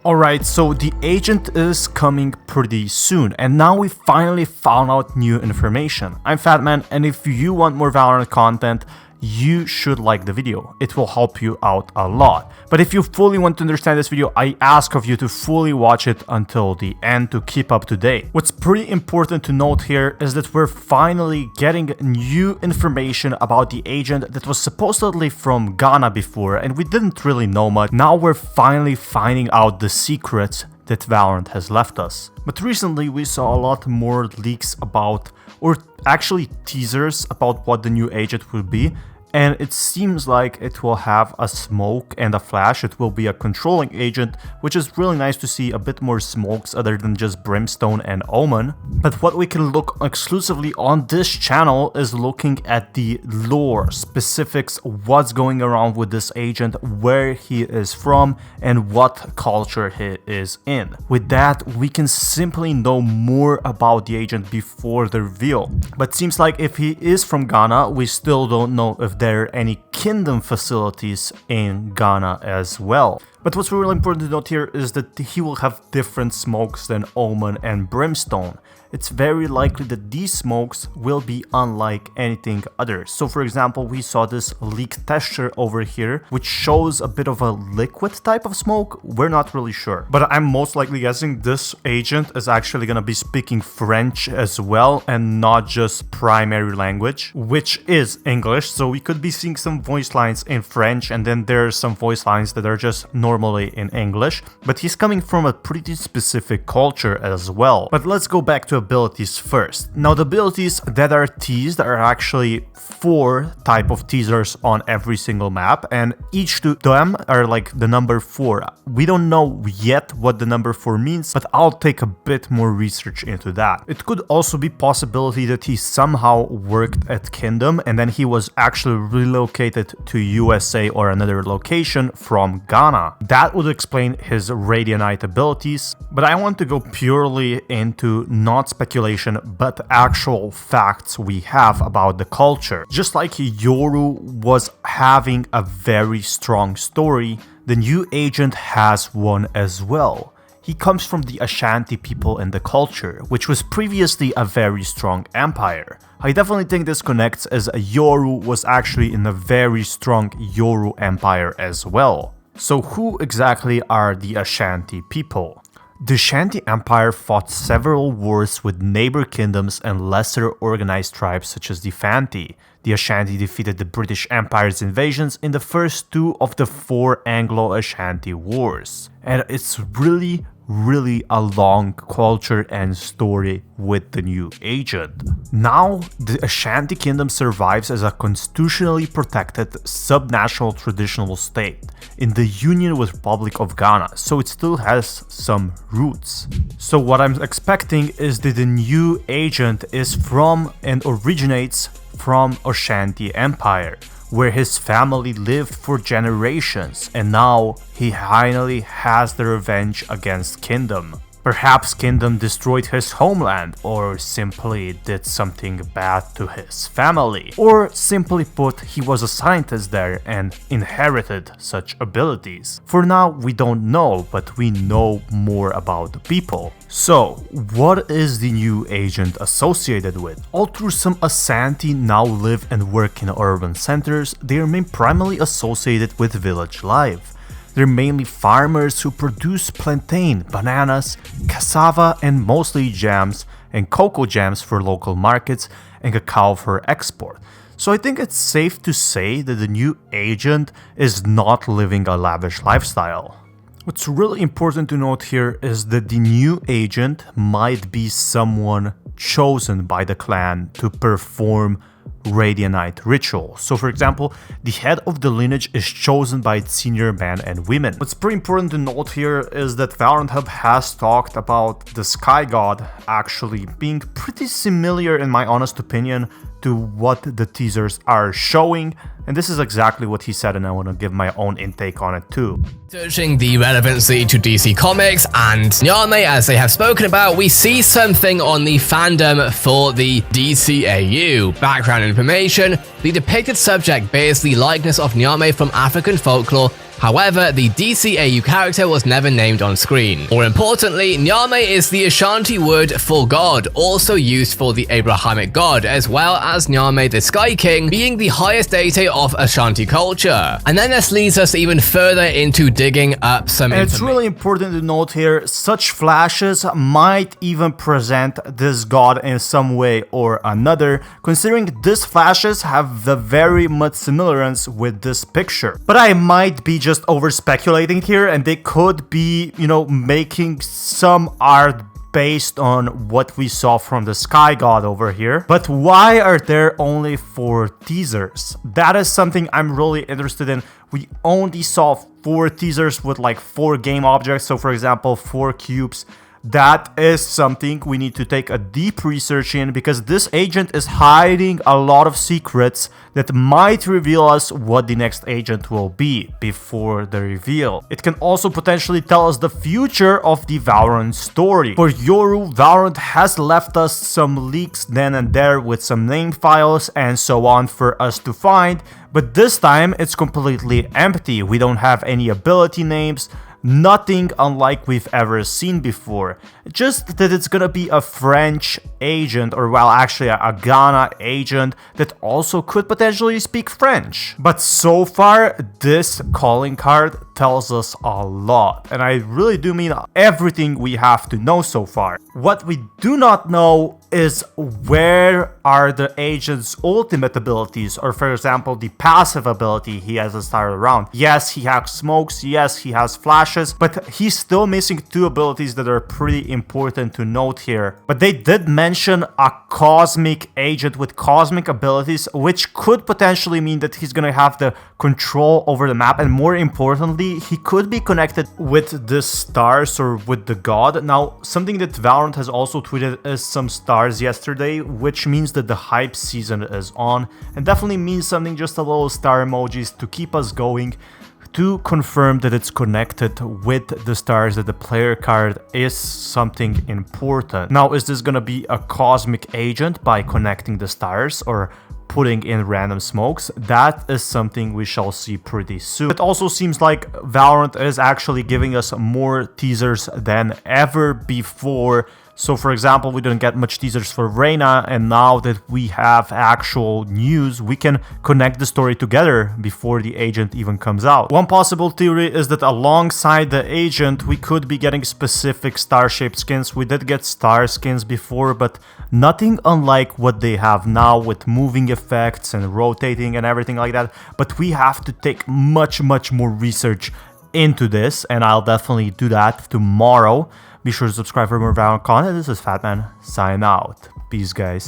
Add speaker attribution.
Speaker 1: Alright, so the agent is coming pretty soon, and now we finally found out new information. I'm Fatman, and if you want more Valorant content, you should like the video. It will help you out a lot. But if you fully want to understand this video, I ask of you to fully watch it until the end to keep up to date. What's pretty important to note here is that we're finally getting new information about the agent that was supposedly from Ghana before, and we didn't really know much. Now we're finally finding out the secrets that Valorant has left us. But recently we saw a lot more leaks about, or actually teasers about what the new agent will be. And it seems like it will have a smoke and a flash. It will be a controlling agent, which is really nice to see a bit more smokes other than just Brimstone and Omen. But what we can look exclusively on this channel is looking at the lore, specifics, what's going around with this agent, where he is from, and what culture he is in. With that, we can simply know more about the agent before the reveal. But seems like if he is from Ghana, we still don't know if there are any kingdom facilities in Ghana as well. But what's really important to note here is that he will have different smokes than Omen and Brimstone. It's very likely that these smokes will be unlike anything other. So for example, we saw this leak texture over here, which shows a bit of a liquid type of smoke. We're not really sure. But I'm most likely guessing this agent is actually gonna be speaking French as well, and not just primary language, which is English. So we could be seeing some voice lines in French, and then there's some voice lines that are just normally in English. But he's coming from a pretty specific culture as well. But let's go back to abilities first. Now the abilities that are teased are actually 4 type of teasers on every single map, and each to them are like the number 4. We don't know yet what the number 4 means, but I'll take a bit more research into that. It could also be possibility that he somehow worked at Kingdom and then he was actually relocated to USA or another location from Ghana. That would explain his Radianite abilities, but I want to go purely into not speculation but actual facts we have about the culture. Just like Yoru was having a very strong story, the new agent has one as well. He comes from the Ashanti people in the culture, which was previously a very strong empire. I definitely think this connects, as Yoru was actually in a very strong Yoru empire as well. So who exactly are the Ashanti people? The Ashanti Empire fought several wars with neighbor kingdoms and lesser organized tribes such as the Fanti. The Ashanti defeated the British Empire's invasions in the first 2 of the 4 Anglo-Ashanti wars. And it's really a long culture and story with the new agent. Now, the Ashanti Kingdom survives as a constitutionally protected subnational traditional state in the Union with Republic of Ghana, so it still has some roots. So what I'm expecting is that the new agent is from and originates from Ashanti Empire, where his family lived for generations, and now he finally has the revenge against Kingdom. Perhaps Kingdom destroyed his homeland, or simply did something bad to his family. Or simply put, he was a scientist there and inherited such abilities. For now, we don't know, but we know more about the people. So, what is the new agent associated with? Although some Ashanti now live and work in urban centers, they remain primarily associated with village life. They're mainly farmers who produce plantain, bananas, cassava, and mostly jams and cocoa jams for local markets and cacao for export. So I think it's safe to say that the new agent is not living a lavish lifestyle. What's really important to note here is that the new agent might be someone chosen by the clan to perform Radianite ritual. So for example, the head of the lineage is chosen by its senior men and women. What's pretty important to note here is that Valorant Hub has talked about the Sky God actually being pretty similar, in my honest opinion, to what the teasers are showing, and this is exactly what he said, and I want to give my own intake on it too.
Speaker 2: Searching the relevancy to DC Comics and Nyame, as they have spoken about, we see something on the fandom for the DCAU. Background information: the depicted subject bears the likeness of Nyame from African folklore However, the DCAU character was never named on screen. More importantly, Nyame is the Ashanti word for God, also used for the Abrahamic God, as well as Nyame the Sky King being the highest deity of Ashanti culture. And then this leads us even further into digging up some information.
Speaker 1: It's really important to note here, such flashes might even present this god in some way or another, considering these flashes have the very much similarance with this picture. But I might be just over speculating here, and they could be, making some art based on what we saw from the Sky God over here. But why are there only 4 teasers? That is something I'm really interested in. We only saw 4 teasers with like 4 game objects. So for example, 4 cubes. That is something we need to take a deep research in, because this agent is hiding a lot of secrets that might reveal us what the next agent will be before the reveal. It can also potentially tell us the future of the Valorant story. For Yoru, Valorant has left us some leaks then and there with some name files and so on for us to find, but this time it's completely empty. We don't have any ability names, nothing unlike we've ever seen before. Just that it's gonna be a French agent, or well, actually a Ghana agent that also could potentially speak French. But so far, this calling card tells us a lot, and I really do mean everything we have to know so far. What we do not know is where are the agent's ultimate abilities, or for example the passive ability he has to start around. Yes, he has smokes, yes, he has flashes, but he's still missing 2 abilities that are pretty important to note here. But they did mention a cosmic agent with cosmic abilities, which could potentially mean that he's gonna have the control over the map, and more importantly, he could be connected with the stars or with the god. Now, something that Valorant has also tweeted is some stars yesterday, which means that the hype season is on, and definitely means something, just a little star emojis to keep us going, to confirm that it's connected with the stars, that the player card is something important. Now, is this gonna be a cosmic agent by connecting the stars, or putting in random smokes? That is something we shall see pretty soon. It also seems like Valorant is actually giving us more teasers than ever before. So for example, we didn't get much teasers for Reyna, and now that we have actual news, we can connect the story together before the agent even comes out. One possible theory is that alongside the agent, we could be getting specific star-shaped skins. We did get star skins before, but nothing unlike what they have now with moving effects and rotating and everything like that. But we have to take much more research into this, and I'll definitely do that tomorrow. Be sure to subscribe for more Valorant content. This is Fatman, sign out. Peace, guys.